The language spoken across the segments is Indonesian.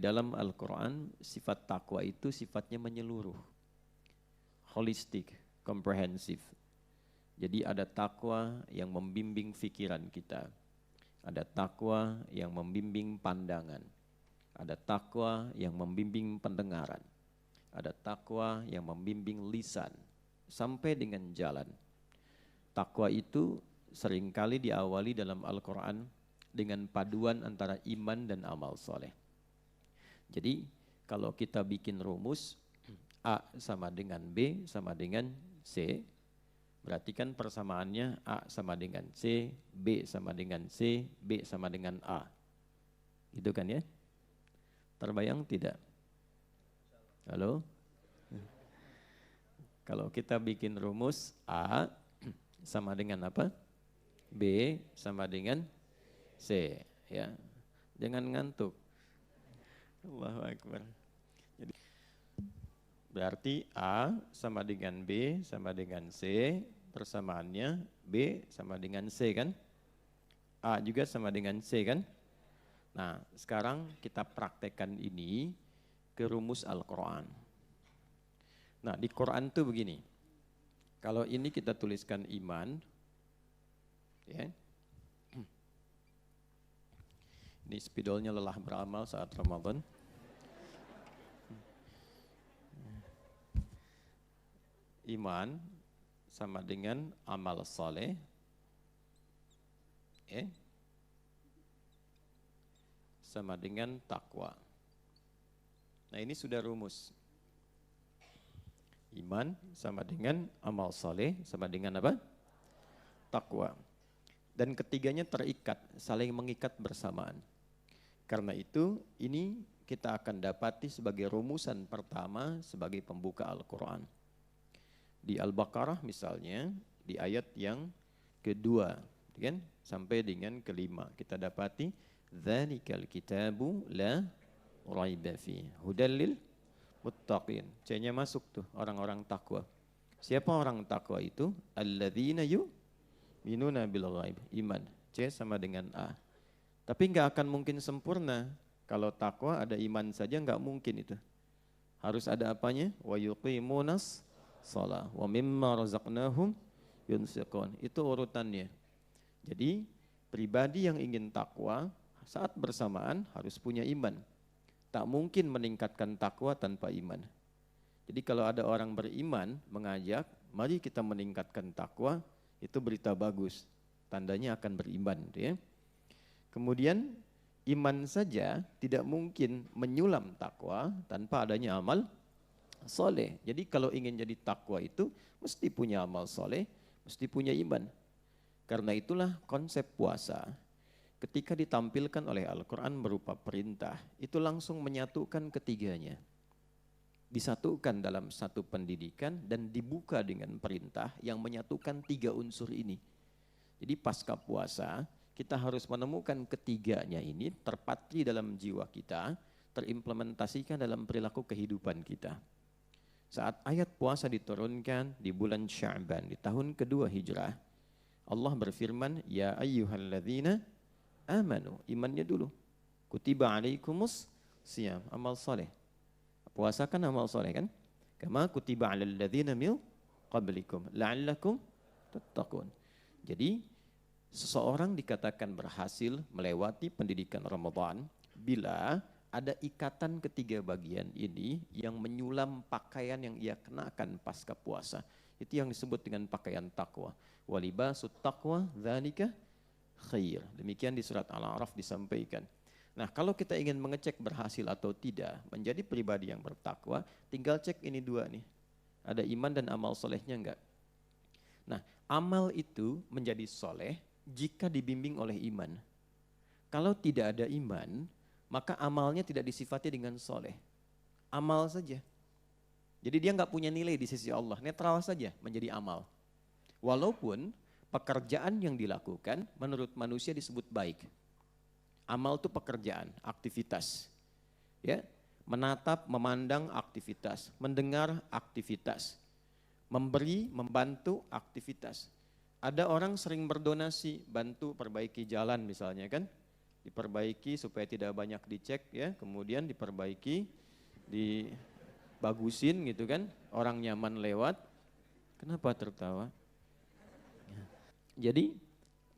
dalam Al-Quran sifat takwa itu sifatnya menyeluruh, holistik, komprehensif. Jadi ada takwa yang membimbing pikiran kita, ada takwa yang membimbing pandangan, ada takwa yang membimbing pendengaran, ada takwa yang membimbing lisan, sampai dengan jalan. Takwa itu seringkali diawali dalam Al-Quran dengan paduan antara iman dan amal soleh. Jadi kalau kita bikin rumus A sama dengan B sama dengan C, berarti kan persamaannya A sama dengan C, B sama dengan C, B sama dengan A. Gitu kan ya? Terbayang tidak? Halo? Kalau kita bikin rumus A sama dengan apa? B sama dengan C, ya. Jangan ngantuk. Allahu Akbar. Jadi, berarti A sama dengan B sama dengan C, persamaannya B sama dengan C kan? A juga sama dengan C kan? Nah, sekarang kita praktekkan ini ke rumus Al-Quran. Nah, di Quran tuh begini. Kalau ini kita tuliskan iman, ya. Ini spidolnya lelah beramal saat Ramadan. Iman sama dengan amal soleh, sama dengan takwa. Nah ini sudah rumus. Iman sama dengan amal soleh, sama dengan apa? Takwa. Dan ketiganya terikat, saling mengikat bersamaan. Karena itu ini kita akan dapati sebagai rumusan pertama sebagai pembuka Al-Quran. Di Al-Baqarah misalnya, di ayat yang kedua, kan? Sampai dengan kelima, kita dapati dzalikal kitabu la raiba fihi hudal lil muttaqin. C-nya masuk tuh, orang-orang takwa. Siapa orang takwa itu? Alladzina yu'minuna bil ghaib, iman. C sama dengan A. Tapi nggak akan mungkin sempurna. Kalau takwa ada iman saja nggak mungkin itu. Harus ada apanya? Wa yuqimunas shalah wa mimma razaqnahum yunfiqun. Itu urutannya. Jadi pribadi yang ingin takwa saat bersamaan harus punya iman. Tak mungkin meningkatkan takwa tanpa iman. Jadi kalau ada orang beriman mengajak, mari kita meningkatkan takwa, itu berita bagus. Tandanya akan beriman, ya. Kemudian iman saja tidak mungkin menyulam takwa tanpa adanya amal soleh. Jadi kalau ingin jadi takwa itu mesti punya amal soleh, mesti punya iman. Karena itulah konsep puasa ketika ditampilkan oleh Al-Quran berupa perintah, itu langsung menyatukan ketiganya. Disatukan dalam satu pendidikan dan dibuka dengan perintah yang menyatukan tiga unsur ini. Jadi pasca puasa, kita harus menemukan ketiganya ini terpatri dalam jiwa kita, terimplementasikan dalam perilaku kehidupan kita. Saat ayat puasa diturunkan di bulan Sya'ban, di tahun kedua Hijrah, Allah berfirman, Ya ayyuhalladzina amanu, imannya dulu. Kutiba alaikumus siyam, amal soleh. Puasa kan amal soleh kan? Kama kutiba alal ladzina min qablikum la'allakum tattaqun. Jadi seseorang dikatakan berhasil melewati pendidikan Ramadan bila ada ikatan ketiga bagian ini yang menyulam pakaian yang ia kenakan pasca puasa. Itu yang disebut dengan pakaian takwa. Walibasut taqwa dzalika khair. Demikian di surat Al-A'raf disampaikan. Nah, kalau kita ingin mengecek berhasil atau tidak menjadi pribadi yang bertakwa, tinggal cek ini dua nih. Ada iman dan amal solehnya enggak? Nah, amal itu menjadi soleh jika dibimbing oleh iman. Kalau tidak ada iman, maka amalnya tidak disifati dengan soleh. Amal saja. Jadi dia enggak punya nilai di sisi Allah, netral saja menjadi amal. Walaupun pekerjaan yang dilakukan menurut manusia disebut baik. Amal itu pekerjaan, aktivitas. Ya, menatap, memandang aktivitas, mendengar aktivitas, memberi, membantu aktivitas. Ada orang sering berdonasi, bantu perbaiki jalan misalnya kan, diperbaiki supaya tidak banyak dicek ya, kemudian diperbaiki, dibagusin gitu kan, orang nyaman lewat. Kenapa tertawa? Jadi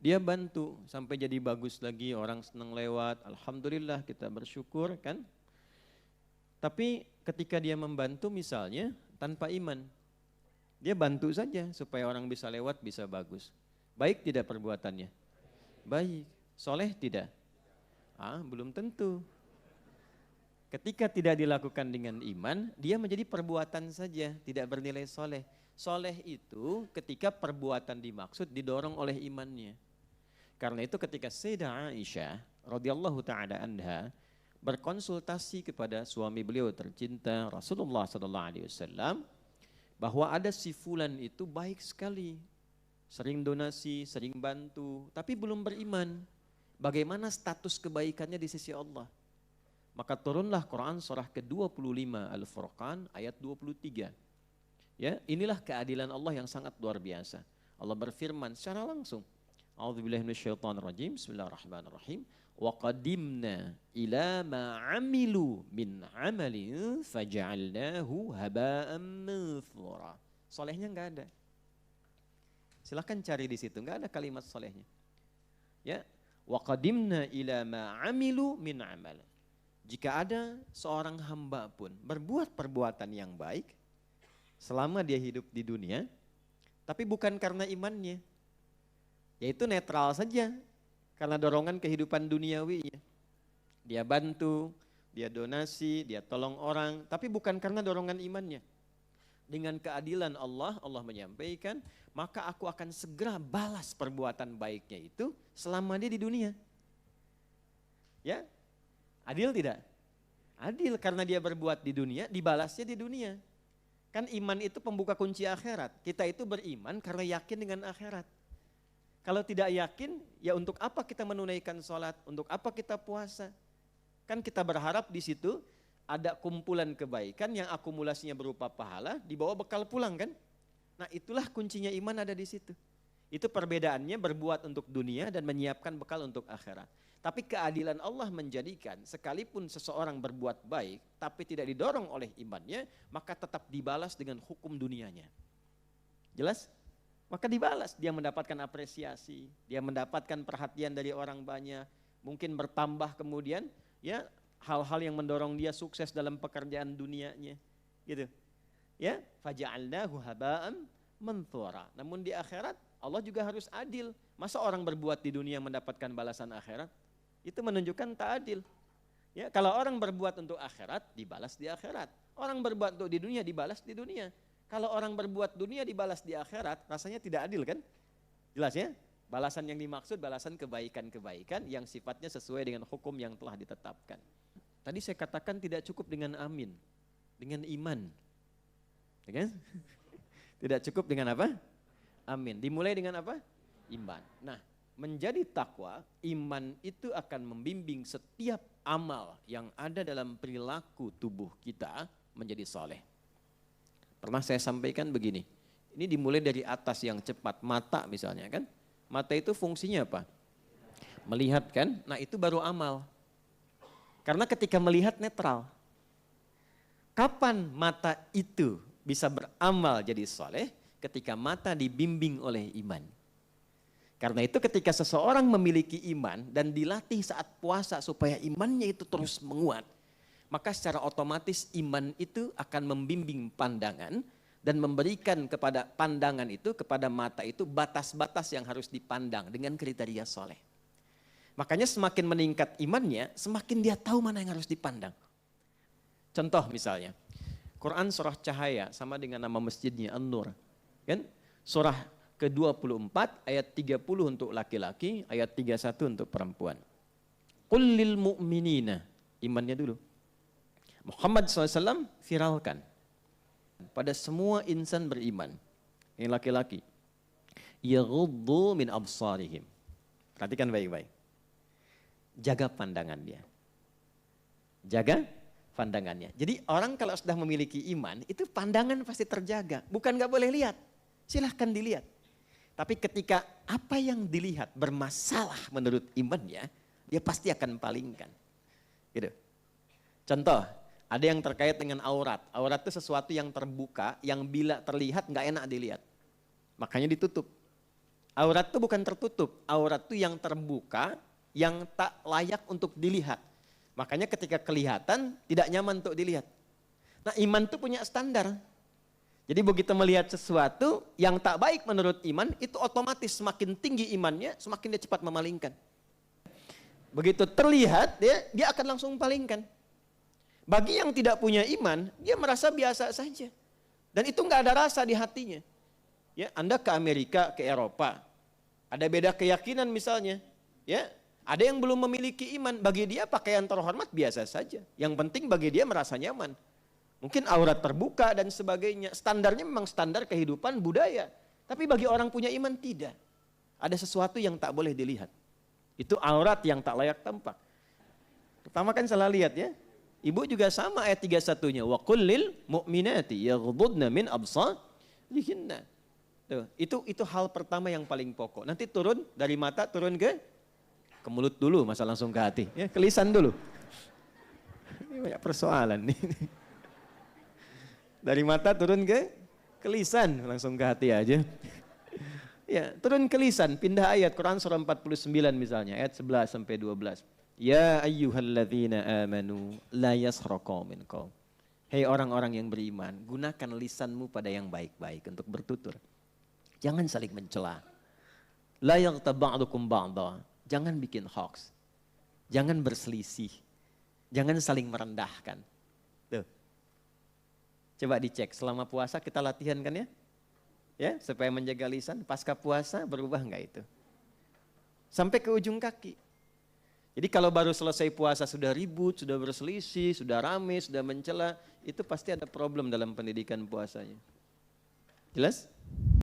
dia bantu sampai jadi bagus lagi, orang senang lewat, alhamdulillah kita bersyukur kan. Tapi ketika dia membantu misalnya tanpa iman, dia bantu saja supaya orang bisa lewat, bisa bagus. Baik tidak perbuatannya? Baik. Soleh tidak? Belum tentu. Ketika tidak dilakukan dengan iman, dia menjadi perbuatan saja, tidak bernilai soleh. Soleh itu ketika perbuatan dimaksud didorong oleh imannya. Karena itu ketika Sayyidah Aisyah radhiyallahu taala anha berkonsultasi kepada suami beliau tercinta Rasulullah sallallahu alaihi wasallam bahwa ada si fulan itu baik sekali, sering donasi, sering bantu, tapi belum beriman. Bagaimana status kebaikannya di sisi Allah? Maka turunlah Quran surah ke-25 Al-Furqan ayat 23. Ya, inilah keadilan Allah yang sangat luar biasa. Allah berfirman secara langsung. A'udzubillahi minasyaitonirrajim. Bismillahirrahmanirrahim. Wa qadimna ila ma 'amilu min 'amalin faja'alnahu haba'an manthura. Solehnya enggak ada. Silakan cari di situ, enggak ada kalimat solehnya. Ya, wa qadimna ila ma 'amilu min 'amal. Jika ada seorang hamba pun berbuat perbuatan yang baik selama dia hidup di dunia, tapi bukan karena imannya, yaitu netral saja, karena dorongan kehidupan duniawinya. Dia bantu, dia donasi, dia tolong orang, tapi bukan karena dorongan imannya. Dengan keadilan Allah, Allah menyampaikan, maka aku akan segera balas perbuatan baiknya itu selama dia di dunia. Ya, adil tidak? Adil, karena dia berbuat di dunia, dibalasnya di dunia. Kan iman itu pembuka kunci akhirat. Kita itu beriman karena yakin dengan akhirat. Kalau tidak yakin, ya untuk apa kita menunaikan sholat? Untuk apa kita puasa? Kan kita berharap di situ ada kumpulan kebaikan yang akumulasinya berupa pahala, dibawa bekal pulang kan? Nah itulah kuncinya iman ada di situ. Itu perbedaannya berbuat untuk dunia dan menyiapkan bekal untuk akhirat. Tapi keadilan Allah menjadikan sekalipun seseorang berbuat baik tapi tidak didorong oleh imannya, maka tetap dibalas dengan hukum dunianya. Jelas? Maka dibalas, dia mendapatkan apresiasi, dia mendapatkan perhatian dari orang banyak, mungkin bertambah kemudian ya hal-hal yang mendorong dia sukses dalam pekerjaan dunianya. Gitu. Ya, faja'alnahu haba'an manthura. Namun di akhirat Allah juga harus adil. Masa orang berbuat di dunia mendapatkan balasan akhirat? Itu menunjukkan tak adil. Ya, kalau orang berbuat untuk akhirat, dibalas di akhirat. Orang berbuat untuk di dunia, dibalas di dunia. Kalau orang berbuat dunia, dibalas di akhirat, rasanya tidak adil kan? Jelas ya? Balasan yang dimaksud, balasan kebaikan-kebaikan yang sifatnya sesuai dengan hukum yang telah ditetapkan. Tadi saya katakan tidak cukup dengan amin, dengan iman. Ya kan? Tidak cukup dengan apa? Amin. Dimulai dengan apa? Iman. Nah, menjadi takwa, iman itu akan membimbing setiap amal yang ada dalam perilaku tubuh kita menjadi soleh. Pernah saya sampaikan begini, ini dimulai dari atas yang cepat, mata misalnya kan. Mata itu fungsinya apa? Melihat kan, nah itu baru amal. Karena ketika melihat netral. Kapan mata itu bisa beramal jadi soleh? Ketika mata dibimbing oleh iman. Karena itu ketika seseorang memiliki iman dan dilatih saat puasa supaya imannya itu terus menguat, maka secara otomatis iman itu akan membimbing pandangan dan memberikan kepada pandangan itu, kepada mata itu batas-batas yang harus dipandang dengan kriteria soleh. Makanya semakin meningkat imannya, semakin dia tahu mana yang harus dipandang. Contoh misalnya, Quran surah Cahaya sama dengan nama masjidnya An-Nur. Kan? Surah ke-24 ayat 30 untuk laki-laki, ayat 31 untuk perempuan. Qul lil mu'minina, imannya dulu. Muhammad SAW viralkan pada semua insan beriman, yang laki-laki. Yaghuddu min absarihim. Perhatikan baik-baik. Jaga pandangan dia. Jaga pandangannya. Jadi orang kalau sudah memiliki iman, itu pandangan pasti terjaga. Bukan gak boleh lihat, silahkan dilihat. Tapi ketika apa yang dilihat bermasalah menurut imannya, dia pasti akan palingkan. Gitu. Contoh, ada yang terkait dengan aurat. Aurat itu sesuatu yang terbuka, yang bila terlihat nggak enak dilihat. Makanya ditutup. Aurat itu bukan tertutup, aurat itu yang terbuka, yang tak layak untuk dilihat. Makanya ketika kelihatan, tidak nyaman untuk dilihat. Nah, iman itu punya standar. Jadi begitu melihat sesuatu yang tak baik menurut iman, itu otomatis semakin tinggi imannya, semakin dia cepat memalingkan. Begitu terlihat, dia akan langsung palingkan. Bagi yang tidak punya iman, dia merasa biasa saja. Dan itu nggak ada rasa di hatinya. Ya, Anda ke Amerika, ke Eropa, ada beda keyakinan misalnya. Ya, ada yang belum memiliki iman, bagi dia pakaian terhormat biasa saja. Yang penting bagi dia merasa nyaman. Mungkin aurat terbuka dan sebagainya. Standarnya memang standar kehidupan budaya. Tapi bagi orang punya iman tidak. Ada sesuatu yang tak boleh dilihat. Itu aurat yang tak layak tampak. Pertama kan salah lihat ya. Ibu juga sama ayat 31-nya. Wa qul lil mu'minati yaghdudna min absarihinna. Itu hal pertama yang paling pokok. Nanti turun dari mata turun ke mulut dulu, masa langsung ke hati. Ya, ke lisan dulu. Ini banyak persoalan nih. Dari mata turun ke lisan, langsung ke hati aja. Ya, turun ke lisan, pindah ayat Quran surah 49 misalnya, ayat 11 sampai 12. Ya ayyuhalladzina amanu la yasraqa minkum. Hei orang-orang yang beriman, gunakan lisanmu pada yang baik-baik untuk bertutur. Jangan saling mencela. La yaghtab ba'dukum ba'dha. Jangan bikin hoax. Jangan berselisih. Jangan saling merendahkan. Tuh. Coba dicek, selama puasa kita latihan kan ya? Ya, supaya menjaga lisan, pasca puasa berubah enggak itu? Sampai ke ujung kaki. Jadi kalau baru selesai puasa sudah ribut, sudah berselisih, sudah rame, sudah mencela, itu pasti ada problem dalam pendidikan puasanya. Jelas?